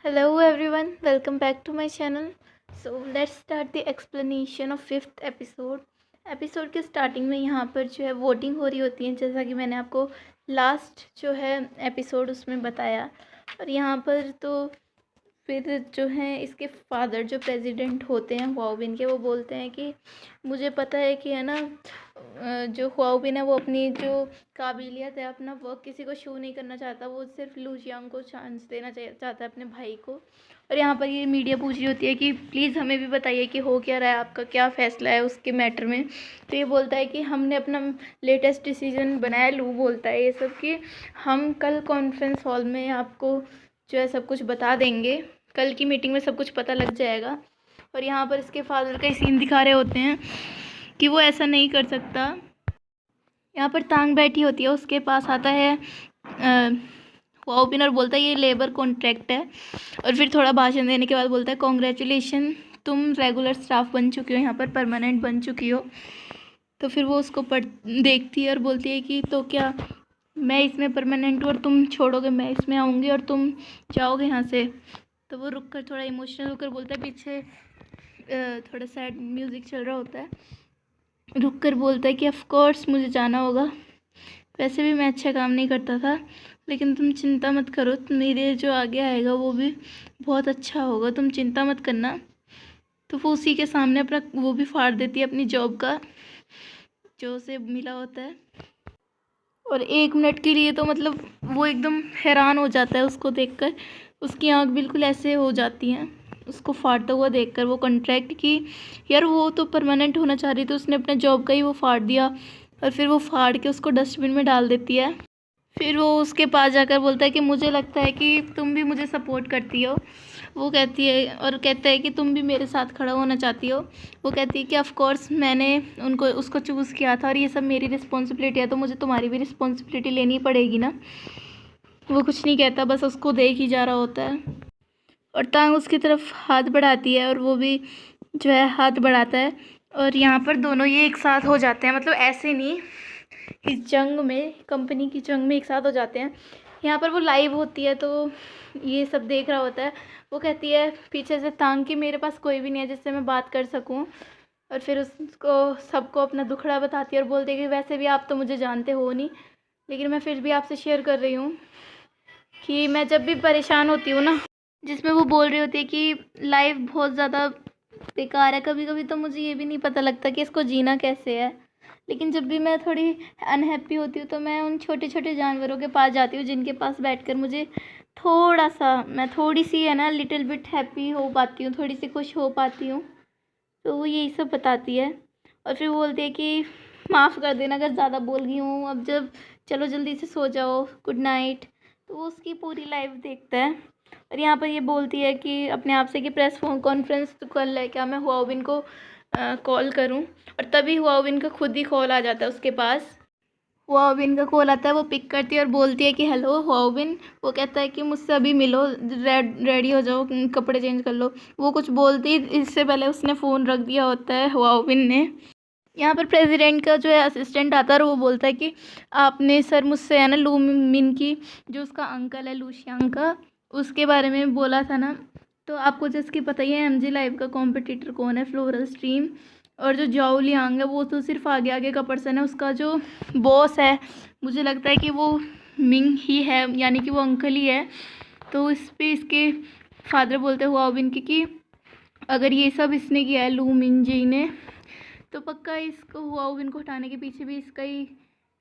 Hello everyone, welcome back to my channel. So let's start the explanation of fifth episode. Episode के starting में यहाँ पर जो है वोटिंग हो रही होती है, जैसा कि मैंने आपको लास्ट जो है एपिसोड उसमें बताया। और यहाँ पर तो फिर जो है इसके फादर जो प्रेसिडेंट होते हैं ह्वाओबिन के, वो बोलते हैं कि मुझे पता है कि है ना जो ह्वाओबिन है वो अपनी जो काबिलियत है, अपना वर्क किसी को शो नहीं करना चाहता, वो सिर्फ लूजियांग को चांस देना चाहता है, अपने भाई को। और यहाँ पर ये मीडिया पूछ रही होती है कि प्लीज़ हमें भी बताइए कि हो क्या रहा है, आपका क्या फ़ैसला है उसके मैटर में। तो ये बोलता है कि हमने अपना लेटेस्ट डिसीजन बनाया। लू बोलता है ये सब कि हम कल कॉन्फ्रेंस हॉल में आपको जो है सब कुछ बता देंगे, कल की मीटिंग में सब कुछ पता लग जाएगा। और यहाँ पर इसके फादर का सीन दिखा रहे होते हैं कि वो ऐसा नहीं कर सकता। यहाँ पर तांग बैठी होती है, उसके पास आता है ह्वाओबिन और बोलता है ये लेबर कॉन्ट्रैक्ट है। और फिर थोड़ा भाषण देने के बाद बोलता है कॉन्ग्रेचुलेशन, तुम रेगुलर स्टाफ बन चुकी हो, यहाँ पर परमानेंट बन चुकी हो। तो फिर वो उसको देखती है और बोलती है कि तो क्या मैं इसमें परमानेंट हूँ और तुम छोड़ोगे, मैं इसमें आऊँगी और तुम जाओगे यहाँ से। तो वो रुक कर थोड़ा इमोशनल होकर बोलता है, पीछे थोड़ा सैड म्यूज़िक चल रहा होता है, रुक कर बोलता है कि ऑफ कोर्स मुझे जाना होगा, वैसे भी मैं अच्छा काम नहीं करता था, लेकिन तुम चिंता मत करो, मेरे जो आगे आएगा वो भी बहुत अच्छा होगा, तुम चिंता मत करना। तो वो उसी के सामने अपना वो भी फाड़ देती है, अपनी जॉब का जो उसे मिला होता है। और 1 मिनट के लिए तो मतलब वो एकदम हैरान हो जाता है उसको देखकर, उसकी आँख बिल्कुल ऐसे हो जाती हैं उसको फाड़ता हुआ देखकर। वो कॉन्ट्रैक्ट की यार, वो तो परमानेंट होना चाह रही थी, उसने अपने जॉब का ही वो फाड़ दिया। और फिर वो फाड़ के उसको डस्टबिन में डाल देती है। फिर वो उसके पास जाकर बोलता है कि मुझे लगता है कि तुम भी मुझे सपोर्ट करती हो। वो कहती है और कहता है कि तुम भी मेरे साथ खड़ा होना चाहती हो। वो कहती है कि ऑफ़ कोर्स मैंने उसको चूज़ किया था और ये सब मेरी रिस्पॉन्सिबिलिटी है, तो मुझे तुम्हारी भी रिस्पॉन्सिबिलिटी लेनी पड़ेगी ना। वो कुछ नहीं कहता, बस उसको देख ही जा रहा होता है। और तांग उसकी तरफ हाथ बढ़ाती है और वो भी जो है हाथ बढ़ाता है। और यहाँ पर दोनों ये एक साथ हो जाते हैं, मतलब ऐसे नहीं, इस जंग में, कंपनी की जंग में एक साथ हो जाते हैं। यहाँ पर वो लाइव होती है तो ये सब देख रहा होता है। वो कहती है पीछे से तांग कि मेरे पास कोई भी नहीं है जिससे मैं बात कर सकूं। और फिर उसको सबको अपना दुखड़ा बताती है और बोलती है कि वैसे भी आप तो मुझे जानते हो नहीं, लेकिन मैं फिर भी आपसे शेयर कर रही हूँ कि मैं जब भी परेशान होती हूँ ना, जिसमें वो बोल रही होती है कि लाइफ बहुत ज़्यादा बेकार है, कभी कभी तो मुझे ये भी नहीं पता लगता कि इसको जीना कैसे है। लेकिन जब भी मैं थोड़ी अनहैप्पी होती हूँ तो मैं उन छोटे छोटे जानवरों के पास जाती हूँ, जिनके पास बैठकर मुझे थोड़ा सा, मैं थोड़ी सी है ना लिटिल बिट हैप्पी हो पाती हूँ, थोड़ी सी खुश हो पाती हूँ। तो वो यही सब बताती है। और फिर बोलती है कि माफ़ कर देना अगर ज़्यादा बोल गई हूँ, अब जब चलो जल्दी से सो जाओ, गुड नाइट। तो वो उसकी पूरी लाइफ देखता है। और यहाँ पर ये बोलती है कि अपने आप से कि प्रेस फोन कॉन्फ्रेंस तो कर ले, क्या मैं ह्वाओबिन को कॉल करूँ। और तभी ह्वाओबिन का खुद ही कॉल आ जाता है उसके पास। ह्वाओबिन का कॉल आता है, वो पिक करती है और बोलती है कि हेलो ह्वाओबिन। वो कहता है कि मुझसे अभी मिलो, रेडी हो जाओ, कपड़े चेंज कर लो। वो कुछ बोलती, इससे पहले उसने फ़ोन रख दिया होता है ह्वाओबिन ने। यहाँ पर प्रेसिडेंट का जो है असिस्टेंट आता है और वो बोलता है कि आपने सर मुझसे है ना लू मिन की, जो उसका अंकल है लूशियांग का, उसके बारे में बोला था ना। तो आपको जिसकी पता ही है एमजी लाइव का कॉम्पिटिटर कौन है, फ्लोरल स्ट्रीम। और जो जाओ लियांग है वो तो सिर्फ आगे आगे का पर्सन है, उसका जो बॉस है मुझे लगता है कि वो मिंग ही है, यानी कि वो अंकल ही है। तो इस पे इसके फादर बोलते हुआ ह्वाओबिन की कि अगर ये सब इसने किया है लू मिन जी ने, तो पक्का इसको ह्वाओबिन को हटाने के पीछे भी इसका ही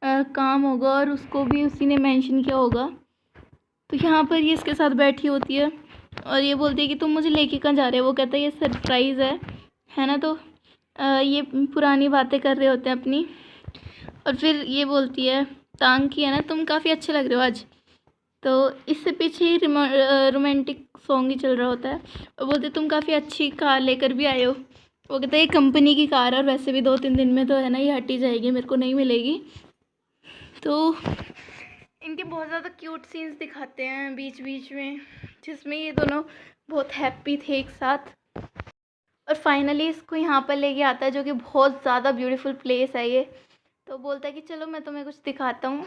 काम होगा और उसको भी उसी ने मेंशन किया होगा। तो यहाँ पर ये इसके साथ बैठी होती है और ये बोलती है कि तुम मुझे लेके कहाँ जा रहे हो। वो कहता है ये सरप्राइज़ है ना। तो ये पुरानी बातें कर रहे होते हैं अपनी। और फिर ये बोलती है तांग की है ना, तुम काफ़ी अच्छे लग रहे हो आज। तो इससे पीछे ही रोमांटिक सॉन्ग ही चल रहा होता है। और बोलते तुम काफ़ी अच्छी कार लेकर भी आए हो। वो कहता है ये कंपनी की कार है और वैसे भी 2-3 दिन में तो है ना ये हट ही जाएगी, मेरे को नहीं मिलेगी। तो इनके बहुत ज़्यादा क्यूट सीन्स दिखाते हैं बीच बीच में, जिसमें ये दोनों बहुत हैप्पी थे एक साथ। और फाइनली इसको यहाँ पर लेके आता है, जो कि बहुत ज़्यादा ब्यूटीफुल प्लेस है ये। तो बोलता है कि चलो मैं तुम्हें कुछ दिखाता हूँ।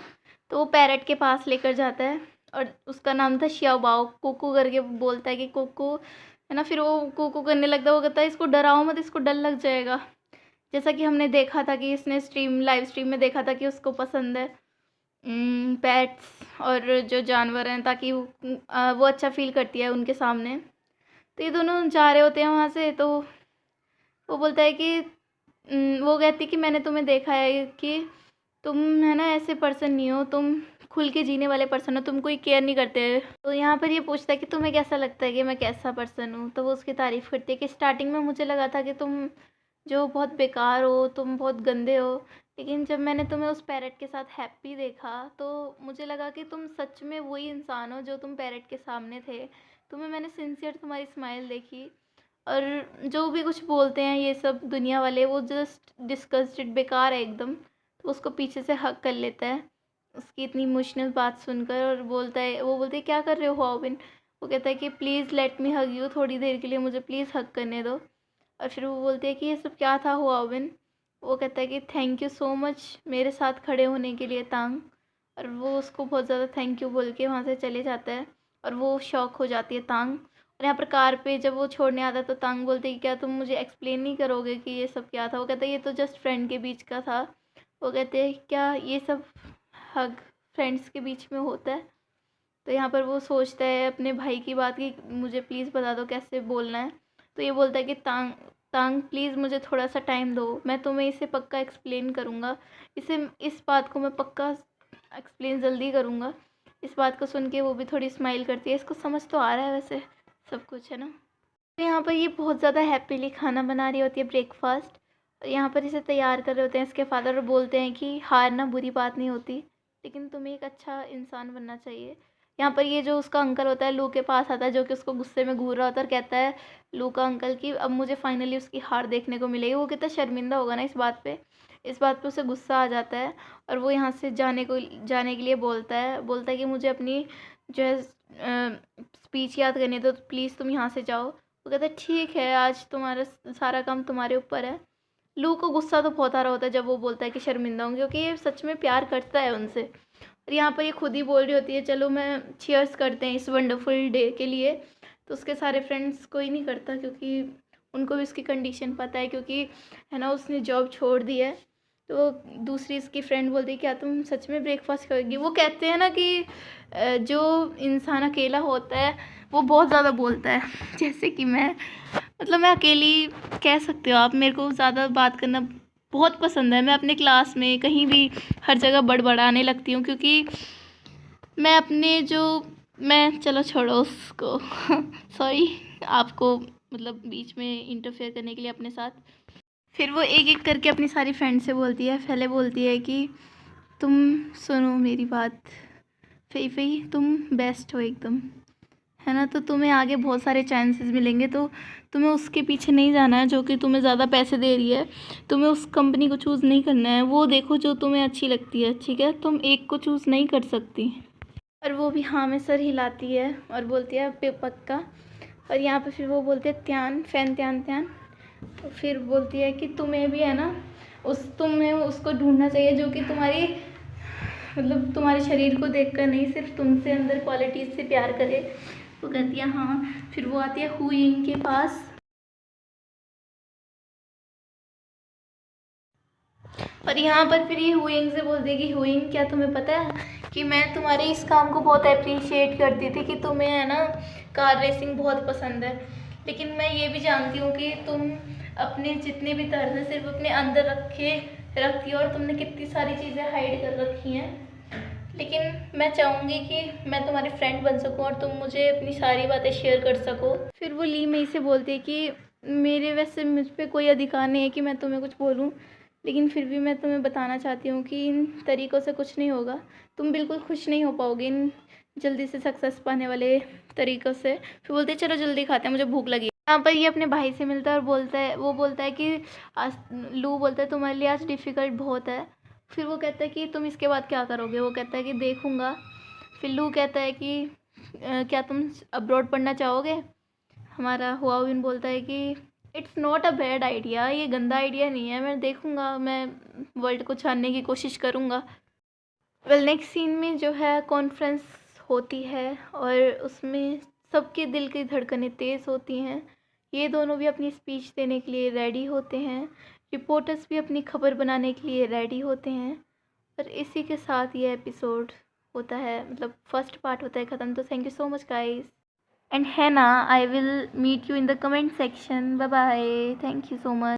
तो वो पैरट के पास लेकर जाता है और उसका नाम था श्याओबाओ। कुकू करके बोलता है कि कुकू, है ना। फिर वो कुकू करने लगता है, वो कहता है इसको डराओ मत, इसको डर लग जाएगा। जैसा कि हमने देखा था कि इसने लाइव स्ट्रीम में देखा था कि उसको पसंद है पेट्स और जो जानवर हैं, ताकि वो अच्छा फील करती है उनके सामने। तो ये दोनों जा रहे होते हैं वहाँ से, तो वो बोलता है कि वो कहती कि मैंने तुम्हें देखा है कि तुम, है ना, ऐसे पर्सन नहीं हो, तुम खुल के जीने वाले पर्सन हो, तुम कोई केयर नहीं करते। तो यहाँ पर ये पूछता है कि तुम्हें कैसा लगता है कि मैं कैसा पर्सन हूँ। तो वो उसकी तारीफ़ करती है कि स्टार्टिंग में मुझे लगा था कि तुम जो बहुत बेकार हो, तुम बहुत गंदे हो, लेकिन जब मैंने तुम्हें उस पैरट के साथ हैप्पी देखा तो मुझे लगा कि तुम सच में वही इंसान हो जो तुम पैरट के सामने थे। तुम्हें मैंने सिंसियर तुम्हारी स्माइल देखी, और जो भी कुछ बोलते हैं ये सब दुनिया वाले, वो जस्ट डिस्गस्टेड, बेकार है एकदम। तो उसको पीछे से हग कर लेता है उसकी इतनी इमोशनल बात सुनकर, और बोलता है, वो बोलती है क्या कर रहे हो हाओबिन। वो कहता है कि please let me hug you, थोड़ी देर के लिए मुझे प्लीज़ हग करने दो। और फिर वो बोलती है कि ये सब क्या था हाओबिन। वो कहता है कि थैंक यू सो मच मेरे साथ खड़े होने के लिए तांग। और वो उसको बहुत ज़्यादा थैंक यू बोल के वहाँ से चले जाता है, और वो शॉक हो जाती है तांग। और यहाँ पर कार पे जब वो छोड़ने आता है तो तांग बोलते हैं कि क्या तुम मुझे एक्सप्लेन नहीं करोगे कि ये सब क्या था। वो कहता है ये तो जस्ट फ्रेंड के बीच का था। वो कहते हैं क्या ये सब हग फ्रेंड्स के बीच में होता है। तो यहाँ पर वो सोचता है अपने भाई की बात की, मुझे प्लीज़ बता दो कैसे बोलना है। तो ये बोलता है कि तांग तांग प्लीज़ मुझे थोड़ा सा टाइम दो, मैं तुम्हें इसे पक्का एक्सप्लेन करूँगा, इस बात को मैं पक्का एक्सप्लेन जल्दी करूँगा। इस बात को सुन के वो भी थोड़ी स्माइल करती है, इसको समझ तो आ रहा है वैसे सब कुछ, है ना। तो यहाँ पर ये बहुत ज़्यादा हैप्पीली खाना बना रही होती है, ब्रेकफास्ट। और यहाँ पर इसे तैयार कर रहे होते हैं इसके फादर, और बोलते हैं कि हारना बुरी बात नहीं होती, लेकिन तुम्हें एक अच्छा इंसान बनना चाहिए। यहाँ पर ये जो उसका अंकल होता है लू के पास आता है, जो कि उसको गुस्से में घूर रहा होता है, और कहता है लू का अंकल कि अब मुझे फाइनली उसकी हार देखने को मिलेगी। वो कितना शर्मिंदा होगा ना इस बात पे उसे गुस्सा आ जाता है, और वो यहाँ से जाने के लिए बोलता है कि मुझे अपनी जो है स्पीच याद करनी है, तो प्लीज़ तुम यहाँ से जाओ। वो कहता है ठीक है, आज तुम्हारा सारा काम तुम्हारे ऊपर है। लू को गुस्सा तो बहुत आ रहा होता है जब वो बोलता है कि शर्मिंदा हूँ, क्योंकि ये सच में प्यार करता है उनसे। और यहाँ पर ये खुद ही बोल रही होती है चलो मैं चीयर्स करते हैं इस वंडरफुल डे के लिए। तो उसके सारे फ्रेंड्स कोई नहीं करता, क्योंकि उनको भी उसकी कंडीशन पता है, क्योंकि है ना उसने जॉब छोड़ दी है। तो दूसरी इसकी फ्रेंड बोलती है क्या तुम सच में ब्रेकफास्ट करोगी। वो कहते हैं ना कि जो इंसान अकेला होता है वो बहुत ज़्यादा बोलता है, जैसे कि मैं अकेली, कह सकते हो आप। मेरे को ज़्यादा बात करना बहुत पसंद है, मैं अपने क्लास में कहीं भी हर जगह बड़बड़ाने लगती हूँ, क्योंकि मैं अपने जो मैं चलो छोड़ो उसको सॉरी आपको बीच में इंटरफेयर करने के लिए अपने साथ। फिर वो एक एक करके अपनी सारी फ्रेंड से बोलती है। पहले बोलती है कि तुम सुनो मेरी बात, फई तुम बेस्ट हो एकदम, है ना। तो तुम्हें आगे बहुत सारे चांसेस मिलेंगे, तो तुम्हें उसके पीछे नहीं जाना है जो कि तुम्हें ज़्यादा पैसे दे रही है। तुम्हें उस कंपनी को चूज़ नहीं करना है, वो देखो जो तुम्हें अच्छी लगती है, ठीक है। तुम एक को चूज़ नहीं कर सकती। और वो भी हाँ में सर हिलाती है और बोलती है पक्का। और यहाँ पे फिर वो बोलती है त्यान फैन त्यान त्यान। तो फिर बोलती है कि तुम्हें भी है ना तुम्हें उसको ढूंढना चाहिए जो कि तुम्हारे शरीर को देखकर नहीं, सिर्फ तुमसे अंदर क्वालिटीज़ से प्यार करे। वो कहती है हाँ। फिर वो आती है हु यिंग के पास, और यहाँ पर फिर ये हु यिंग से बोल देगी हु यिंग क्या तुम्हें पता है कि मैं तुम्हारे इस काम को बहुत अप्रिशिएट करती थी कि तुम्हें है ना कार रेसिंग बहुत पसंद है, लेकिन मैं ये भी जानती हूँ कि तुम अपने जितने भी दर्द हैं सिर्फ अपने अंदर रखती हो, और तुमने कितनी सारी चीज़ें हाइड कर रखी हैं। लेकिन मैं चाहूँगी कि मैं तुम्हारी फ्रेंड बन सकूँ और तुम मुझे अपनी सारी बातें शेयर कर सको। फिर वो ली मई से बोलती है कि मेरे वैसे मुझ पर कोई अधिकार नहीं है कि मैं तुम्हें कुछ बोलूँ, लेकिन फिर भी मैं तुम्हें बताना चाहती हूँ कि इन तरीक़ों से कुछ नहीं होगा। तुम बिल्कुल खुश नहीं हो पाओगे इन जल्दी से सक्सेस पाने वाले तरीक़ों से। फिर बोलते चलो जल्दी खाते हैं, मुझे भूख लगी। यहाँ पर ये अपने भाई से मिलता है और बोलता है कि आज लू बोलता है तुम्हारे लिए आज डिफ़िकल्ट बहुत है। फिर वो कहता है कि तुम इसके बाद क्या करोगे। वो कहता है कि देखूँगा। फिर लू कहता है कि क्या तुम अब्रॉड पढ़ना चाहोगे। हमारा हुआविन बोलता है कि it's not a bad idea, ये गंदा आइडिया नहीं है, मैं देखूँगा, मैं वर्ल्ड को जानने की कोशिश करूँगा। वेल नेक्स्ट सीन में जो है कॉन्फ्रेंस होती है और उसमें सबके दिल की धड़कनें तेज़ होती हैं। ये दोनों भी अपनी स्पीच देने के लिए रेडी होते हैं, रिपोर्टर्स भी अपनी खबर बनाने के लिए रेडी होते हैं और इसी के साथ ये एपिसोड होता है, मतलब फर्स्ट पार्ट होता है ख़त्म। तो thank you so much guys and है ना, I will meet you in the comment section. Bye bye, thank you so much.